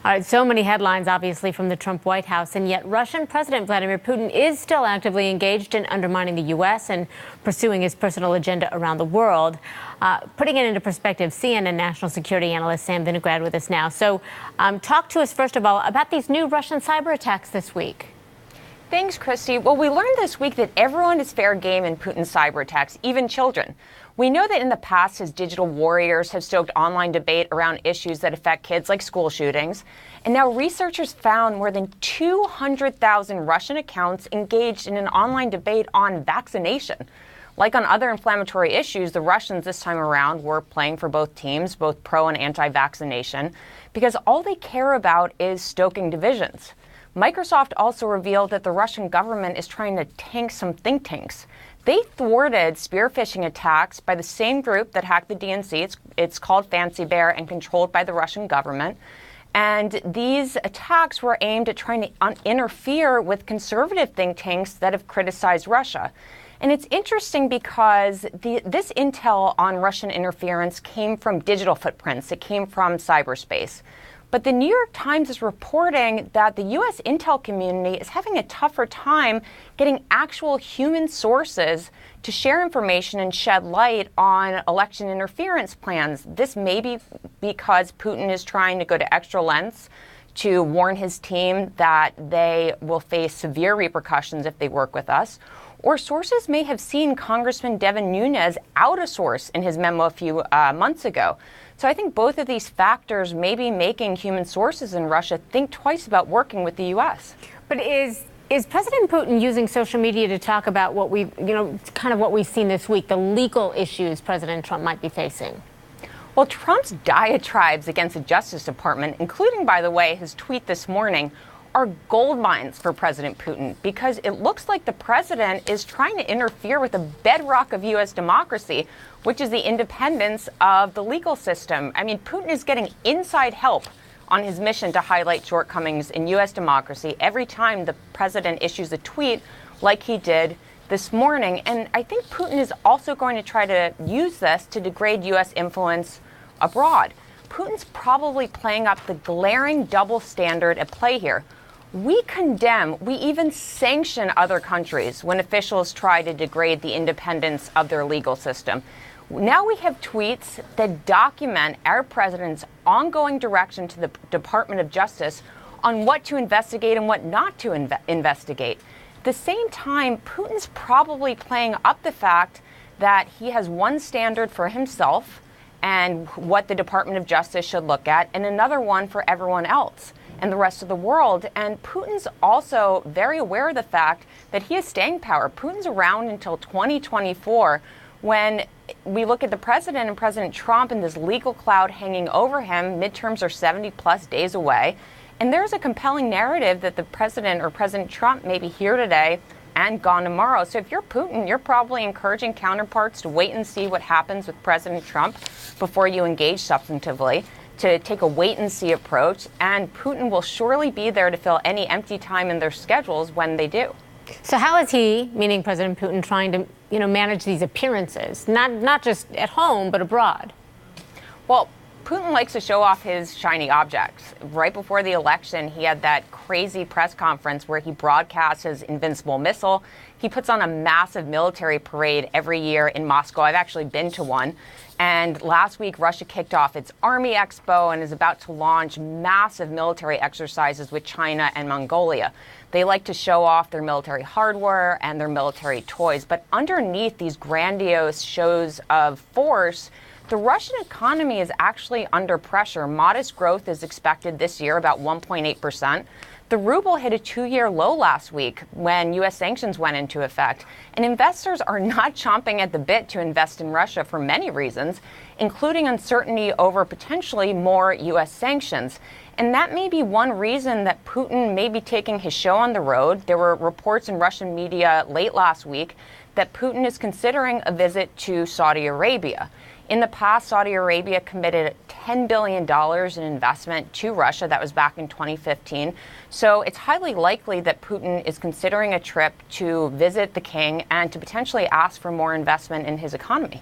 All right, so many headlines, obviously, from the Trump White House, and yet Russian President Vladimir Putin is still actively engaged in undermining the U.S. and pursuing his personal agenda around the world. Putting it into perspective, CNN national security analyst Sam Vinograd with us now. So talk to us, first of all, about these new Russian cyber attacks this week. Thanks, Christy. Well, we learned this week that everyone is fair game in Putin's cyber attacks, even children. We know that in the past, his digital warriors have stoked online debate around issues that affect kids, like school shootings. And now researchers found more than 200,000 Russian accounts engaged in an online debate on vaccination. Like on other inflammatory issues, the Russians this time around were playing for both teams, both pro and anti-vaccination, because all they care about is stoking divisions. Microsoft also revealed that the Russian government is trying to tank some think tanks. They thwarted spear phishing attacks by the same group that hacked the DNC. It's called Fancy Bear and controlled by the Russian government. And these attacks were aimed at trying to interfere with conservative think tanks that have criticized Russia. And it's interesting because this intel on Russian interference came from digital footprints. It came from cyberspace. But the New York Times is reporting that the U.S. intel community is having a tougher time getting actual human sources to share information and shed light on election interference plans. This may be because Putin is trying to go to extra lengths to warn his team that they will face severe repercussions if they work with us. Or sources may have seen Congressman Devin Nunes out a source in his memo a few months ago. So I think both of these factors may be making human sources in Russia think twice about working with the U.S. But is President Putin using social media to talk about what kind of what we've seen this week, the legal issues President Trump might be facing? Well, Trump's diatribes against the Justice Department, including, by the way, his tweet this morning, are gold mines for President Putin, because it looks like the president is trying to interfere with the bedrock of U.S. democracy, which is the independence of the legal system. I mean, Putin is getting inside help on his mission to highlight shortcomings in U.S. democracy every time the president issues a tweet like he did this morning. And I think Putin is also going to try to use this to degrade U.S. influence abroad. Putin's probably playing up the glaring double standard at play here. We condemn, we even sanction other countries when officials try to degrade the independence of their legal system. Now we have tweets that document our president's ongoing direction to the Department of Justice on what to investigate and what not to investigate. At the same time, Putin's probably playing up the fact that he has one standard for himself and what the Department of Justice should look at, and another one for everyone else and the rest of the world. And Putin's also very aware of the fact that he has staying power. Putin's around until 2024, when we look at the president and President Trump and this legal cloud hanging over him. Midterms are 70 plus days away. And there's a compelling narrative that the president or President Trump may be here today and gone tomorrow. So if you're Putin, you're probably encouraging counterparts to wait and see what happens with President Trump before you engage substantively, to take a wait-and-see approach, and Putin will surely be there to fill any empty time in their schedules when they do. So how is he, meaning President Putin, trying to manage these appearances, not just at home, but abroad? Well, Putin likes to show off his shiny objects. Right before the election, he had that crazy press conference where he broadcasts his invincible missile. He puts on a massive military parade every year in Moscow. I've actually been to one. And last week, Russia kicked off its Army Expo and is about to launch massive military exercises with China and Mongolia. They like to show off their military hardware and their military toys. But underneath these grandiose shows of force, the Russian economy is actually under pressure. Modest growth is expected this year, about 1.8%. The ruble hit a 2-year low last week when U.S. sanctions went into effect. And investors are not chomping at the bit to invest in Russia for many reasons, including uncertainty over potentially more U.S. sanctions. And that may be one reason that Putin may be taking his show on the road. There were reports in Russian media late last week that Putin is considering a visit to Saudi Arabia. In the past, Saudi Arabia committed $10 billion in investment to Russia. That was back in 2015. So it's highly likely that Putin is considering a trip to visit the king and to potentially ask for more investment in his economy.